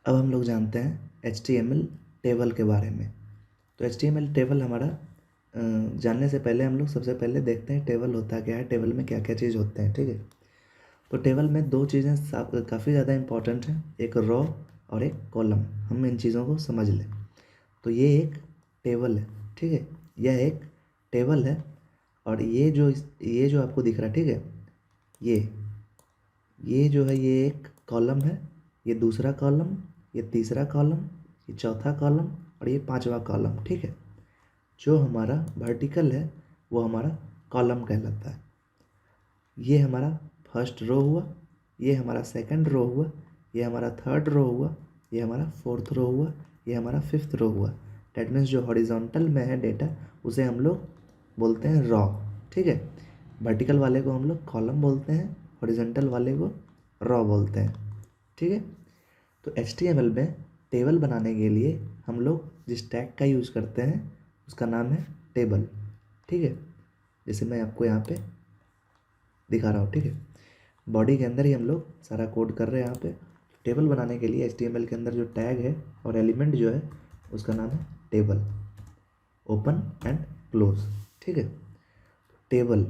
अब हम लोग जानते हैं HTML टेबल के बारे में। तो HTML टेबल हमारा जानने से पहले हम लोग सबसे पहले देखते हैं टेबल होता क्या है, टेबल में क्या क्या चीज़ होते हैं। ठीक है, तो टेबल में दो चीज़ें काफ़ी ज़्यादा इंपॉर्टेंट हैं, एक रो और एक कॉलम। हम इन चीज़ों को समझ लें। तो ये एक टेबल है, ठीक है, यह एक टेबल है। और ये जो आपको दिख रहा है, ठीक है, ये जो है ये एक कॉलम है, ये दूसरा कॉलम, ये तीसरा कॉलम, ये चौथा कॉलम और ये पांचवा कॉलम। ठीक है, जो हमारा वर्टिकल है वो हमारा कॉलम कहलाता है। ये हमारा फर्स्ट रो हुआ, ये हमारा सेकंड रो हुआ, ये हमारा थर्ड रो हुआ, ये हमारा फोर्थ रो हुआ, ये हमारा फिफ्थ रो हुआ। डैट मीन्स जो हॉरिजॉन्टल में है डेटा उसे हम लोग बोलते हैं रॉ। ठीक है, वर्टिकल वाले को हम लोग कॉलम बोलते हैं, हॉरिजॉन्टल वाले को रॉ बोलते हैं। ठीक है, तो HTML में टेबल बनाने के लिए हम लोग जिस टैग का यूज़ करते हैं उसका नाम है टेबल। ठीक है, जैसे मैं आपको यहाँ पे दिखा रहा हूँ। ठीक है, बॉडी के अंदर ही हम लोग सारा कोड कर रहे हैं। यहाँ पे टेबल बनाने के लिए HTML के अंदर जो टैग है और एलिमेंट जो है उसका नाम है टेबल, ओपन एंड क्लोज। ठीक है, टेबल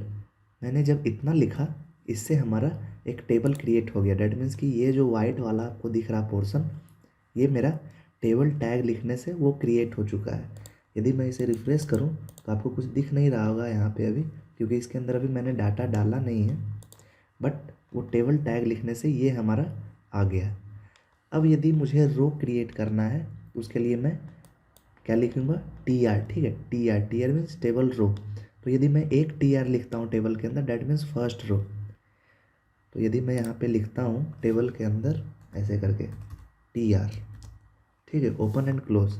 मैंने जब इतना लिखा, इससे हमारा एक टेबल क्रिएट हो गया। डैट मीन्स कि ये जो वाइट वाला आपको दिख रहा पोर्शन, ये मेरा टेबल टैग लिखने से वो क्रिएट हो चुका है। यदि मैं इसे रिफ्रेश करूं तो आपको कुछ दिख नहीं रहा होगा यहाँ पे अभी, क्योंकि इसके अंदर अभी मैंने डाटा डाला नहीं है। बट वो टेबल टैग लिखने से ये हमारा आ गया। अब यदि मुझे रो क्रिएट करना है तो उसके लिए मैं क्या लिखूंगा, TR। ठीक है, TR मीन्स टेबल रो। तो यदि मैं एक TR लिखता हूँ टेबल के अंदर, डैट मीन्स फर्स्ट रो। तो यदि मैं यहाँ पे लिखता हूँ टेबल के अंदर ऐसे करके TR, ठीक है, ओपन एंड क्लोज,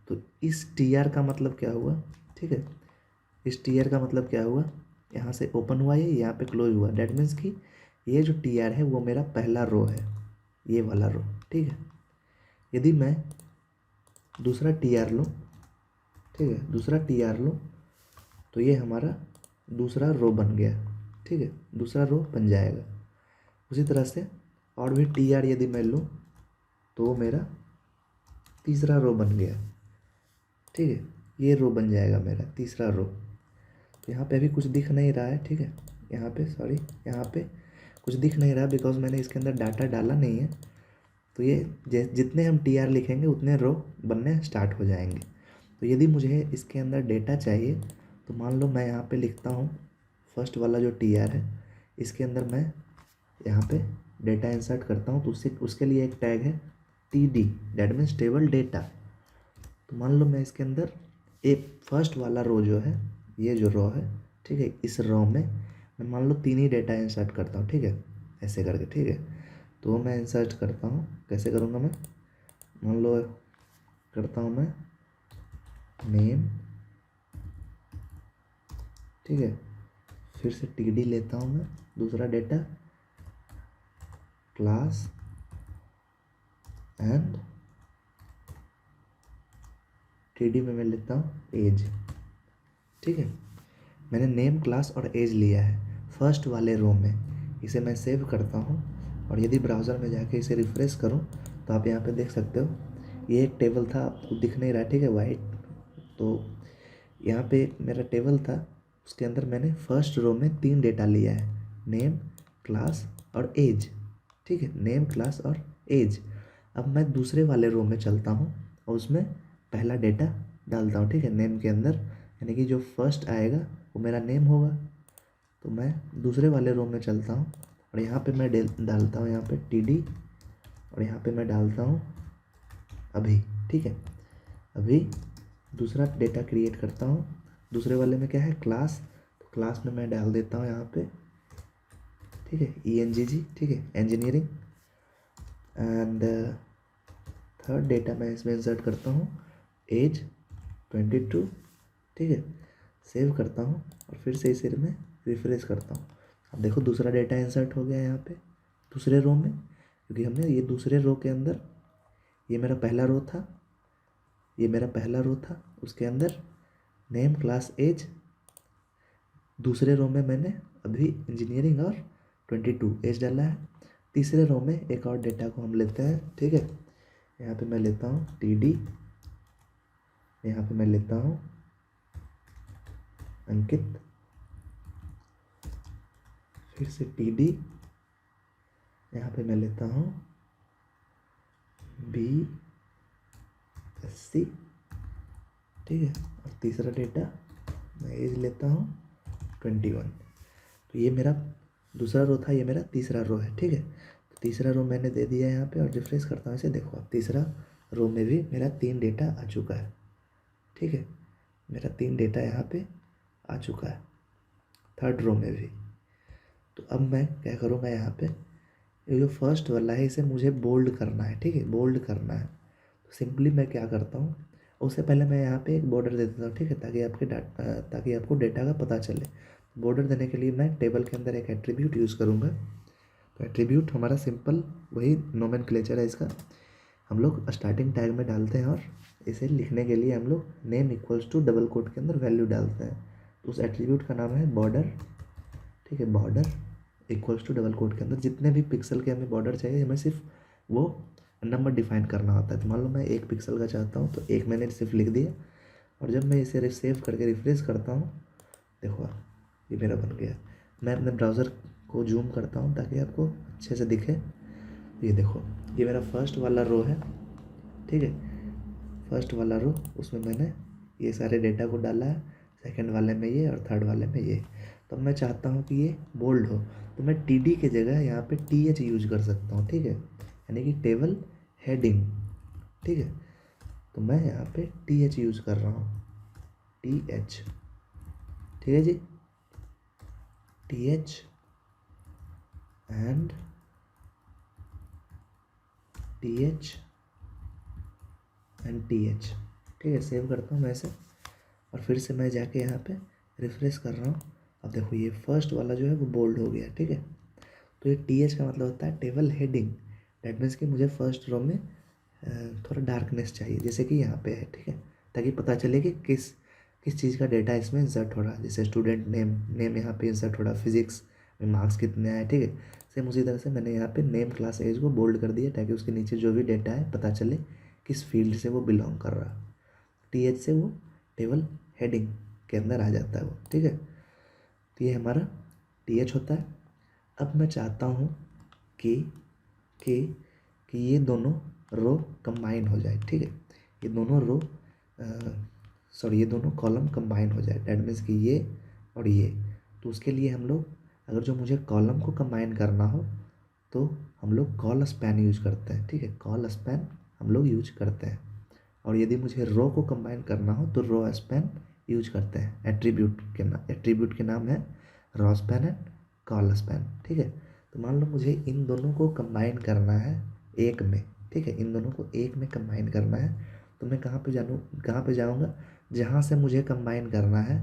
तो इस TR का मतलब क्या हुआ। ठीक है, इस TR का मतलब क्या हुआ, यहाँ से ओपन हुआ, ये यहाँ पे क्लोज हुआ। डैट मीन्स कि ये जो TR है वो मेरा पहला रो है, ये वाला रो। ठीक है, यदि मैं दूसरा TR लूँ, ठीक है, दूसरा TR लूँ तो ये हमारा दूसरा रो बन गया। ठीक है, दूसरा रो बन जाएगा। उसी तरह से और भी TR यदि मैं लूँ तो वो मेरा तीसरा रो बन गया। ठीक है, ये रो बन जाएगा मेरा तीसरा रो। तो यहाँ पे अभी कुछ दिख नहीं रहा है। ठीक है, यहाँ पे सॉरी, यहाँ पे कुछ दिख नहीं रहा बिकॉज मैंने इसके अंदर डाटा डाला नहीं है। तो ये जितने हम TR लिखेंगे उतने रो बनने स्टार्ट हो जाएंगे। तो यदि मुझे इसके अंदर डेटा चाहिए तो मान लो मैं यहाँ पे लिखता हूँ फर्स्ट वाला जो TR है, इसके अंदर मैं यहाँ पे डेटा इंसर्ट करता हूँ। तो उसके लिए एक टैग है TD, that means table data. तो मान लो मैं इसके अंदर एक फर्स्ट वाला रो जो है, ये जो रो है, ठीक है, इस रो में मैं मान लो 3 ही डेटा इंसर्ट करता हूँ। ठीक है, ऐसे करके। ठीक है, तो मैं इंसर्ट करता हूँ, कैसे करूँगा मैं, मान लो करता हूँ मैं नेम, ठीक है, फिर से TD लेता हूँ मैं दूसरा डेटा, क्लास एंड TD में मैं लेता हूँ एज। ठीक है, मैंने नेम, क्लास और एज लिया है फर्स्ट वाले रो में। इसे मैं सेव करता हूँ और यदि ब्राउज़र में जाके इसे रिफ़्रेश करूँ तो आप यहाँ पे देख सकते हो ये एक टेबल था, आपको दिख नहीं रहा। ठीक है, वाइट। तो यहाँ पे मेरा टेबल था, उसके अंदर मैंने फर्स्ट रो में 3 डेटा लिया है, नेम, क्लास और एज। ठीक है, नेम, क्लास और एज। अब मैं दूसरे वाले रो में चलता हूँ और उसमें पहला डेटा डालता हूँ। ठीक है, नेम के अंदर, यानी कि जो फर्स्ट आएगा वो मेरा नेम होगा। तो मैं दूसरे वाले रो में चलता हूँ और यहाँ पे मैं डालता हूँ यहाँ पे TD और यहाँ पे मैं डालता हूँ अभी। ठीक है, अभी दूसरा डेटा क्रिएट करता हूँ। दूसरे वाले में क्या है, क्लास। तो क्लास में मैं डाल देता हूँ यहाँ पे, ठीक है, ENGG, ठीक है, इंजीनियरिंग। एंड थर्ड डेटा मैं इसमें इंसर्ट करता हूँ एज 22। ठीक है, सेव करता हूँ और फिर से इसे मैं रिफ्रेश करता हूँ। अब देखो दूसरा डेटा इंसर्ट हो गया यहाँ पे दूसरे रो में, क्योंकि हमने ये दूसरे रो के अंदर, ये मेरा पहला रो था, ये मेरा पहला रो था, उसके अंदर नेम, क्लास, एज। दूसरे रो में मैंने अभी इंजीनियरिंग और 22 एज डाला है। तीसरे रो में एक और डेटा को हम लेते हैं। ठीक है, यहाँ पे मैं लेता हूँ TD, यहाँ पे मैं लेता हूँ अंकित, फिर से TD, यहाँ पे मैं लेता हूँ BSC, ठीक है। और तीसरा डेटा मैं एज लेता हूँ 21। तो ये मेरा दूसरा रो था, ये मेरा तीसरा रो है, ठीक है। तो तीसरा रो मैंने दे दिया यहाँ पे और रिफ्रेश करता हूँ इसे। देखो अब तीसरा रो में भी मेरा 3 डेटा आ चुका है, ठीक है। मेरा 3 डेटा यहाँ पे आ चुका है, थर्ड रो में भी। तो अब मैं क्या करूँगा, यहाँ पे ये जो फर्स्ट वाला है इसे मुझे बोल्ड करना है, ठीक है, बोल्ड करना है। तो सिंपली मैं क्या करता हूँ, उससे पहले मैं यहाँ पे एक बॉर्डर दे देता हूँ, ठीक है, ताकि आपको डेटा का पता चले। बॉर्डर देने के लिए मैं टेबल के अंदर एक एट्रीब्यूट यूज़ करूँगा। तो एट्रीब्यूट हमारा सिंपल वही नोमेनक्लेचर है इसका, हम लोग स्टार्टिंग टैग में डालते हैं और इसे लिखने के लिए हम लोग name equals to double quote के अंदर वैल्यू डालते हैं। तो उस एट्रीब्यूट का नाम है बॉर्डर, ठीक है। Border equals to double quote के अंदर जितने भी पिक्सल के हमें बॉर्डर चाहिए, हमें सिर्फ वो नंबर डिफाइन करना होता है। तो मान लो मैं 1 पिक्सल का चाहता हूँ तो 1 मैंने सिर्फ लिख दिया। और जब मैं इसे सेव करके रिफ्रेश करता हूँ, देखो ये मेरा बन गया। मैं अपने ब्राउज़र को जूम करता हूँ ताकि आपको अच्छे से दिखे। ये देखो ये मेरा फर्स्ट वाला रो है, ठीक है। फर्स्ट वाला रो, उसमें मैंने ये सारे डेटा को डाला है, सेकंड वाले में ये और थर्ड वाले में ये। तो मैं चाहता हूँ कि ये बोल्ड हो, तो मैं TD की जगह यहाँ पे TH यूज कर सकता हूँ, ठीक है, यानी कि टेबल हेडिंग, ठीक है। तो मैं यहाँ पे TH यूज कर रहा हूँ, TH, ठीक है जी, TH and TH and TH, ठीक है। सेव करता हूँ मैं इसे और फिर से मैं जाके यहाँ पे रिफ्रेश कर रहा हूँ। अब देखो ये फर्स्ट वाला जो है वो बोल्ड हो गया, ठीक है। तो ये TH का मतलब होता है टेबल हेडिंग। डैट मीन्स कि मुझे फर्स्ट रो में थोड़ा डार्कनेस चाहिए, जैसे कि यहाँ पे है, ठीक है, ताकि पता चले कि किस किस चीज़ का डेटा इसमें इंसर्ट हो रहा है। जैसे स्टूडेंट नेम यहाँ पे इंसर्ट हो रहा है, फिजिक्स में मार्क्स कितने आए, ठीक है। सेम उसी तरह से मैंने यहाँ पे नेम क्लास एज को बोल्ड कर दिया ताकि उसके नीचे जो भी डेटा है पता चले किस फील्ड से वो बिलोंग कर रहा है। TH से वो टेबल हेडिंग के अंदर आ जाता है वो, ठीक है। तो ये हमारा TH होता है। अब मैं चाहता हूँ कि कि कि ये दोनों रो कंबाइन हो जाए, ठीक है। ये दोनों रो ये दोनों कॉलम कंबाइन हो जाए। डैट मीन्स कि ये और ये। तो उसके लिए हम लोग, अगर जो मुझे कॉलम को कंबाइन करना हो तो हम लोग कॉल स्पैन यूज करते हैं, ठीक है, कॉल स्पैन हम लोग यूज करते हैं। और यदि मुझे रो को कंबाइन करना हो तो रो स्पैन यूज करते हैं। एट्रीब्यूट के नाम है row span and col span, ठीक है। तो मान लो मुझे इन दोनों को कंबाइन करना है एक में, ठीक है, इन दोनों को एक में कंबाइन करना है। तो मैं कहाँ पे जाऊँगा, जहाँ से मुझे कंबाइन करना है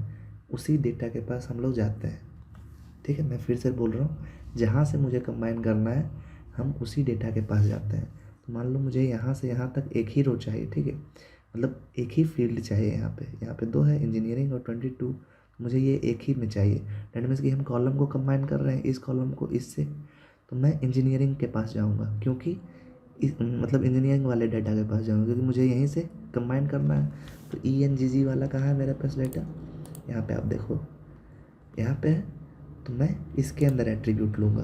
उसी डेटा के पास हम लोग जाते हैं, ठीक है। मैं फिर से बोल रहा हूँ, जहाँ से मुझे कंबाइन करना है हम उसी डेटा के पास जाते हैं। तो मान लो मुझे यहाँ से यहाँ तक एक ही रो चाहिए, ठीक है, मतलब एक ही फील्ड चाहिए। यहाँ पे 2 है, इंजीनियरिंग और 22, मुझे ये एक ही में चाहिए। डैट मीन्स कि हम कॉलम को कंबाइन कर रहे हैं, इस कॉलम को इससे। तो मैं इंजीनियरिंग के पास जाऊँगा, क्योंकि मतलब इंजीनियरिंग वाले डाटा के पास जाऊँगा क्योंकि मुझे यहीं से कंबाइन करना है। तो ENGG वाला कहाँ है मेरे पास डाटा, यहाँ पे आप देखो, यहाँ पे है। तो मैं इसके अंदर एट्रीब्यूट लूँगा,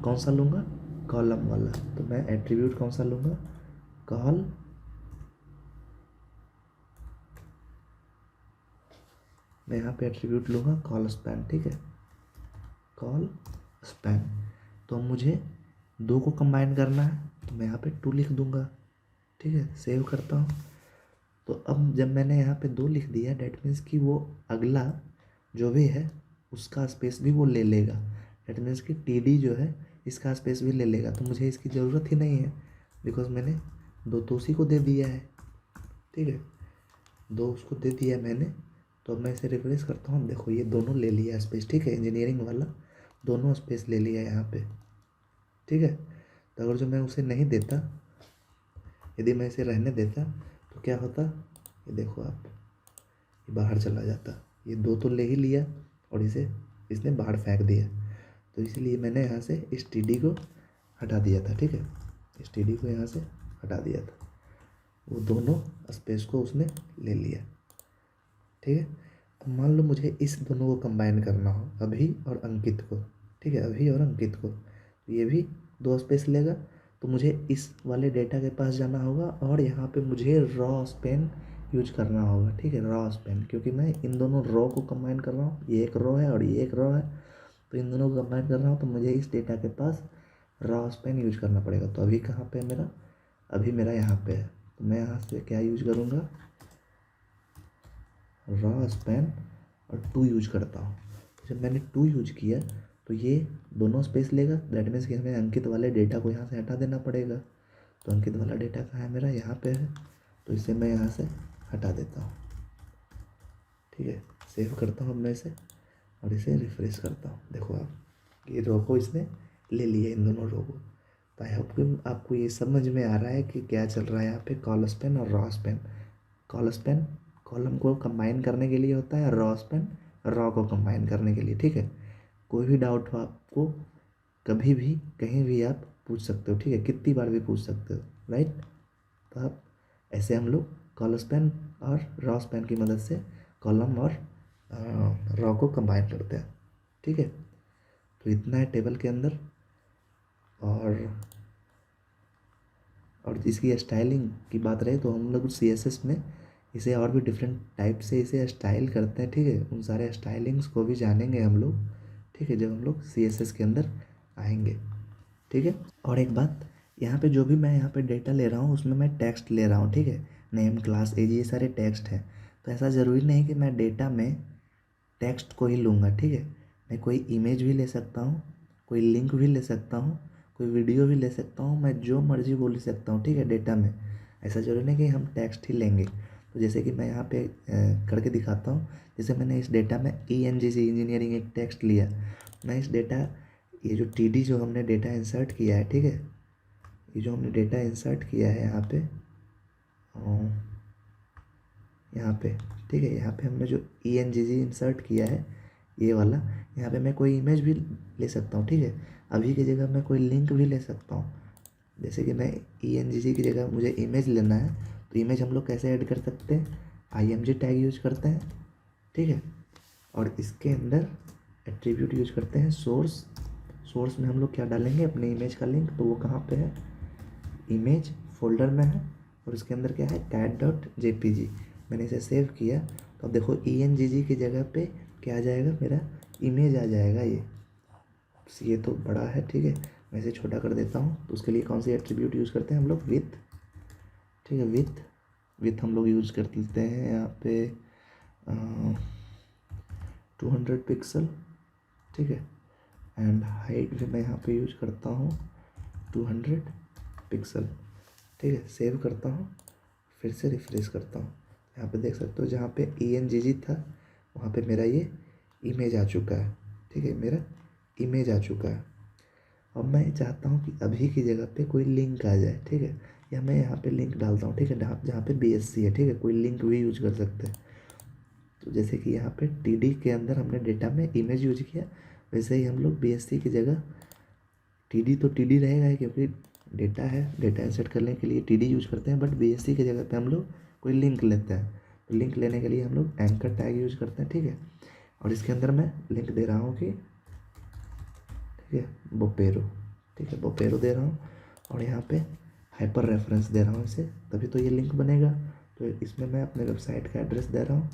कौन सा लूँगा, कॉलम वाला। तो मैं एट्रीब्यूट कौन सा लूँगा, कॉल, मैं यहाँ पे एट्रीब्यूट लूँगा कॉल स्पैन, ठीक है, कॉल स्पैन। तो मुझे 2 को कंबाइन करना है तो मैं यहाँ पे 2 लिख दूँगा, ठीक है। सेव करता हूँ। तो अब जब मैंने यहाँ पे 2 लिख दिया, डैट मीन्स कि वो अगला जो भी है उसका स्पेस भी वो ले लेगा। डैट मीन्स कि TD जो है इसका स्पेस भी ले लेगा। तो मुझे इसकी ज़रूरत ही नहीं है, बिकॉज मैंने 2 तो उसी को दे दिया है, ठीक है, 2 उसको दे दिया मैंने। तो अब मैं इसे रिफ्रेश करता हूँ, देखो ये दोनों ले लिया स्पेस, ठीक है, इंजीनियरिंग वाला दोनों स्पेस ले लिया यहाँ पे, ठीक है। तो अगर जो मैं उसे नहीं देता, यदि मैं इसे रहने देता तो क्या होता, ये देखो आप, ये बाहर चला जाता। ये 2 तो ले ही लिया और इसने बाहर फेंक दिया। तो इसीलिए मैंने यहाँ से इस TD को हटा दिया था, ठीक है, इस TD को यहाँ से हटा दिया था। वो दोनों स्पेस को उसने ले लिया। ठीक है, अब मान लो मुझे इस दोनों को कंबाइन करना हो, अभी और अंकित को। ठीक है, अभी और अंकित को, तो ये भी 2 स्पेस लेगा। तो मुझे इस वाले डेटा के पास जाना होगा और यहाँ पे मुझे रॉ स्पेन यूज करना होगा। ठीक है, रॉ स्पेन, क्योंकि मैं इन दोनों रॉ को कंबाइन कर रहा हूँ, ये एक रॉ है और ये एक रॉ है, तो इन दोनों को कंबाइन कर रहा हूँ, तो मुझे इस डेटा के पास रॉ स्पेन यूज करना पड़ेगा। तो अभी कहाँ पे है मेरा, अभी मेरा यहाँ पे है, तो मैं यहाँ से क्या यूज करूँगा, रॉ स्पेन और 2 यूज करता हूँ। जब मैंने 2 यूज किया तो ये दोनों स्पेस लेगा, दैट मीन्स कि हमें अंकित वाले डेटा को यहाँ से हटा देना पड़ेगा। तो अंकित वाला डेटा कहाँ है मेरा, यहाँ पे है, तो इसे मैं यहाँ से हटा देता हूँ। ठीक है, सेव करता हूँ अब मैं इसे और इसे रिफ्रेश करता हूँ। देखो आप, ये रो को इसने ले लिया, इन दोनों रो को। तो आई होप आपको ये समझ में आ रहा है कि क्या चल रहा है यहाँ पे, कॉल स्पेन और raw Spain. Call Spain column को कंबाइन करने के लिए होता है, रॉ स्पेन रॉ को कंबाइन करने के लिए। ठीक है, कोई भी डाउट हो आपको कभी भी कहीं भी आप पूछ सकते हो। ठीक है, कितनी बार भी पूछ सकते हो, राइट। तो आप ऐसे हम लोग कॉल स्पेन और रॉ स्पेन की मदद से कॉलम और रॉ को कंबाइन करते हैं। ठीक है, तो इतना है टेबल के अंदर। और इसकी स्टाइलिंग की बात रहे तो हम लोग CSS में इसे और भी डिफरेंट टाइप से इसे स्टाइल करते हैं। ठीक है, उन सारे स्टाइलिंग्स को भी जानेंगे हम लोग। ठीक है, जब हम लोग CSS के अंदर आएंगे। ठीक है, और एक बात, यहाँ पे जो भी मैं यहाँ पे डेटा ले रहा हूँ उसमें मैं टेक्स्ट ले रहा हूँ। ठीक है, नेम, क्लास, एज, ये सारे टेक्स्ट हैं। तो ऐसा ज़रूरी नहीं कि मैं डेटा में टेक्स्ट को ही लूँगा। ठीक है, मैं कोई इमेज भी ले सकता हूँ, कोई लिंक भी ले सकता हूँ, कोई वीडियो भी ले सकता हूँ, मैं जो मर्जी वो ले सकता हूँ। ठीक है, डेटा में ऐसा ज़रूरी नहीं कि हम टेक्स्ट ही लेंगे। तो जैसे कि मैं यहाँ पे करके दिखाता हूँ। जैसे मैंने इस डेटा में ENGC इंजीनियरिंग एक टेक्स्ट लिया, मैं इस डेटा, ये जो TD जो हमने डेटा इंसर्ट किया है, ठीक है, ये जो हमने डेटा इंसर्ट किया है यहाँ पे, यहाँ पे, ठीक है, यहाँ पे हमने जो ENGC इंसर्ट किया है ये वाला, यहाँ पे मैं कोई इमेज भी ले सकता हूँ। ठीक है, अभी की जगह मैं कोई लिंक भी ले सकता हूँ। जैसे कि मैं ENGC की जगह मुझे इमेज लेना है, तो इमेज हम लोग कैसे ऐड कर सकते हैं, IMG टैग यूज करते हैं। ठीक है, और इसके अंदर एट्रीब्यूट यूज करते हैं सोर्स। सोर्स में हम लोग क्या डालेंगे, अपने इमेज का लिंक, तो वो कहाँ पे है, इमेज फोल्डर में है, और इसके अंदर क्या है, cat.jpg। मैंने इसे सेव किया, तो अब देखो ENGC की जगह पे क्या आ जाएगा, मेरा इमेज आ जाएगा। ये तो बड़ा है। ठीक है, मैं इसे छोटा कर देता हूँ। तो उसके लिए कौन सी एट्रीब्यूट यूज़ करते हैं हम लोग, विथ। ठीक है, विथ हम लोग यूज़ कर लेते हैं यहाँ पे 200 पिक्सल। ठीक है, एंड हाइट भी मैं यहाँ पे यूज करता हूँ 200 पिक्सल। ठीक है, सेव करता हूँ, फिर से रिफ्रेश करता हूँ। यहाँ पे देख सकते हो जहाँ पे ENGC था वहाँ पे मेरा ये इमेज आ चुका है। ठीक है, मेरा इमेज आ चुका है। अब मैं चाहता हूँ कि अभी की जगह पे कोई लिंक आ जाए। ठीक है, या मैं यहाँ पे लिंक डालता हूँ। ठीक है, जहाँ पे BSC है। ठीक है, कोई लिंक भी यूज कर सकते हैं। तो जैसे कि यहाँ पे TD के अंदर हमने डेटा में इमेज यूज किया, वैसे ही हम लोग BSC की जगह TD तो TD रहेगा ही, क्योंकि डेटा है, डेटा इंसर्ट करने के लिए TD यूज करते हैं, बट BSC की जगह पे हम लोग कोई लिंक लेते हैं। तो लिंक लेने के लिए हम लोग एंकर टैग यूज करते हैं। ठीक है, और इसके अंदर मैं लिंक दे रहा हूँ कि, ठीक है, बोपेरो। ठीक है, बोपेरो दे रहा हूँ, और यहाँ पे हाइपर रेफरेंस दे रहा हूँ इसे, तभी तो ये लिंक बनेगा। तो इसमें मैं अपने वेबसाइट का एड्रेस दे रहा हूँ,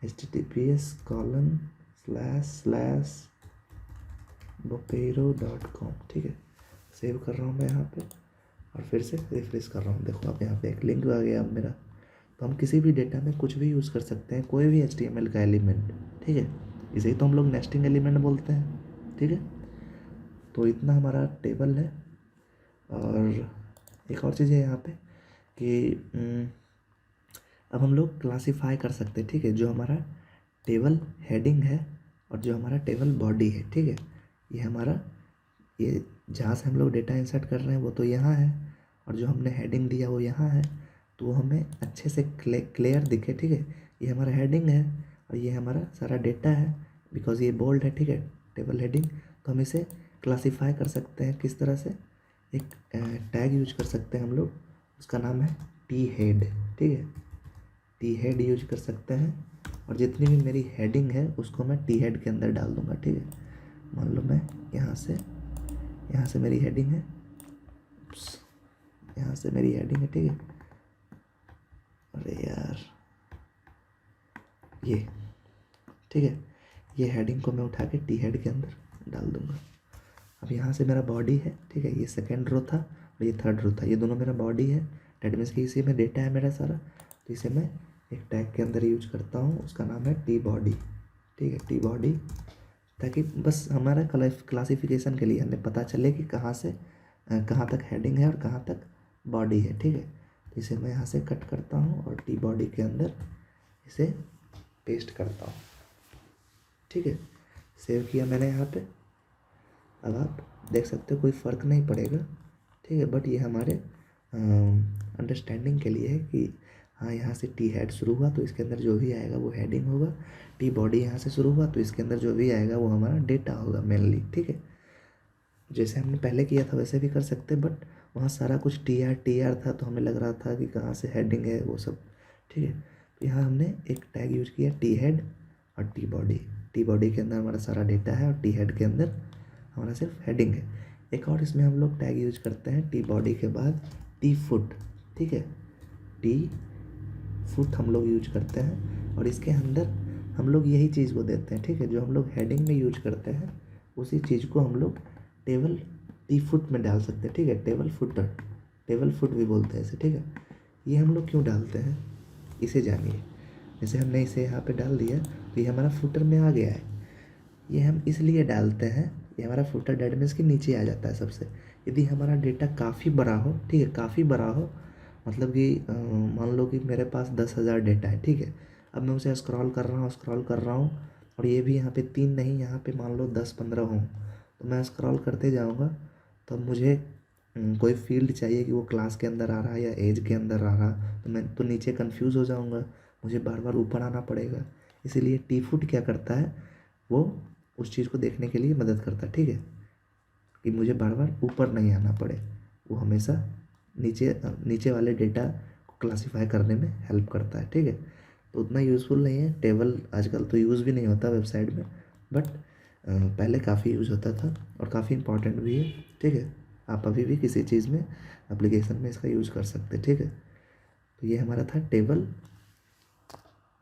https://bopero.com। ठीक है, सेव कर रहा हूँ मैं यहाँ पे, और फिर से रिफ्रेश कर रहा हूँ। देखो आप, यहाँ पे एक लिंक आ गया अब मेरा। तो हम किसी भी डेटा में कुछ भी यूज़ कर सकते हैं, कोई भी HTML का एलिमेंट। ठीक है, इसे ही तो हम लोग नेस्टिंग एलिमेंट बोलते हैं। ठीक है, तो इतना हमारा टेबल है। और एक और चीज़ है यहाँ पे कि अब हम लोग क्लासीफाई कर सकते हैं। ठीक है, जो हमारा टेबल हेडिंग है और जो हमारा टेबल बॉडी है, ठीक है, ये हमारा, ये जहाँ से हम लोग डेटा इंसर्ट कर रहे हैं वो तो यहाँ है, और जो हमने हेडिंग दिया वो यहाँ है, तो वो हमें अच्छे से क्लियर दिखे। ठीक है, ये हमारा हेडिंग है और ये हमारा सारा डेटा है, बिकॉज ये बोल्ड है। ठीक है, टेबल हेडिंग। तो हम इसे क्लासीफाई कर सकते हैं किस तरह से, एक टैग यूज कर सकते हैं हम लोग, उसका नाम है टी हेड, ठीक है, टी हेड यूज कर सकते हैं। और जितनी भी मेरी हेडिंग है उसको मैं टी हेड के अंदर डाल दूंगा, ठीक है। मान लो मैं यहाँ से मेरी हेडिंग है, यहाँ से मेरी हेडिंग है, ठीक है। अरे यार, ये ठीक है, ये हेडिंग को मैं उठा के टी हेड के अंदर डाल दूंगा। अब यहाँ से मेरा बॉडी है, ठीक है, ये सेकेंड रो था और ये थर्ड रो था, ये दोनों मेरा बॉडी है। डेट मीन्स कि इसी में डेटा है मेरा सारा, तो इसे मैं एक टैग के अंदर यूज करता हूँ, उसका नाम है टी बॉडी, ठीक है, टी बॉडी। ताकि बस हमारा क्लासिफिकेशन के लिए हमें पता चले कि कहाँ से कहाँ तक हेडिंग है और कहाँ तक बॉडी है, ठीक है। तो इसे मैं यहाँ से कट करता हूँ और टी बॉडी के अंदर इसे पेस्ट करता हूँ, ठीक है। सेव किया मैंने यहाँ पे। अब आप देख सकते हो कोई फ़र्क नहीं पड़ेगा, ठीक है। बट ये हमारे अंडरस्टैंडिंग के लिए है कि हाँ, यहाँ से टी हेड शुरू हुआ तो इसके अंदर जो भी आएगा वो हेडिंग होगा। टी बॉडी यहाँ से शुरू हुआ तो इसके अंदर जो भी आएगा वो हमारा डेटा होगा मेनली, ठीक है। जैसे हमने पहले किया था वैसे भी कर सकते, बट वहाँ सारा कुछ टी आर था तो हमें लग रहा था कि कहाँ से हेडिंग है वो सब, ठीक है। तो यहाँ हमने एक टैग यूज किया टी हेड और टी बॉडी। टी बॉडी के अंदर हमारा सारा डेटा है और टी हेड के अंदर हमारा सिर्फ हेडिंग है। एक और इसमें हम लोग टैग यूज करते हैं टी बॉडी के बाद टी फुट, ठीक है, टी फुट हम लोग यूज करते हैं और इसके अंदर हम लोग यही चीज़ को देते हैं, ठीक है। जो हम लोग हेडिंग में यूज करते हैं उसी चीज़ को हम लोग टेबल टी फुट में डाल सकते हैं, ठीक है। टेबल फुटर, टेबल फुट भी बोलते हैं इसे, ठीक है। ये हम लोग क्यों डालते हैं इसे जानिए। जैसे हमने इसे यहाँ पे डाल दिया तो ये हमारा फुटर में आ गया है। ये हम इसलिए डालते हैं, ये हमारा फुटर डेट मीन्स के नीचे आ जाता है सबसे। यदि हमारा डेटा काफ़ी बड़ा हो, ठीक है, काफ़ी बड़ा हो, मतलब कि मान लो कि मेरे पास 10,000 डेटा है, ठीक है। अब मैं उसे स्क्रॉल कर रहा हूँ और ये भी यहाँ पे 3 नहीं, यहाँ पे मान लो 10-15 हों, तो मैं स्क्रॉल करते जाऊँगा तो मुझे कोई फील्ड चाहिए कि वो क्लास के अंदर आ रहा है या एज के अंदर आ रहा, तो मैं तो नीचे कंफ्यूज हो जाऊँगा, मुझे बार बार ऊपर आना पड़ेगा। इसीलिए टी फुट क्या करता है, वो उस चीज़ को देखने के लिए मदद करता है, ठीक है, कि मुझे बार बार ऊपर नहीं आना पड़े। वो हमेशा नीचे वाले डेटा को क्लासीफाई करने में हेल्प करता है, ठीक है। तो उतना यूज़फुल नहीं है टेबल, आजकल तो यूज़ भी नहीं होता वेबसाइट में, बट पहले काफ़ी यूज़ होता था और काफ़ी इंपॉर्टेंट भी है, ठीक है। आप अभी भी किसी चीज़ में एप्लीकेशन में इसका यूज़ कर सकते हैं, ठीक है। तो ये हमारा था टेबल,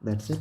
दैट्स इट।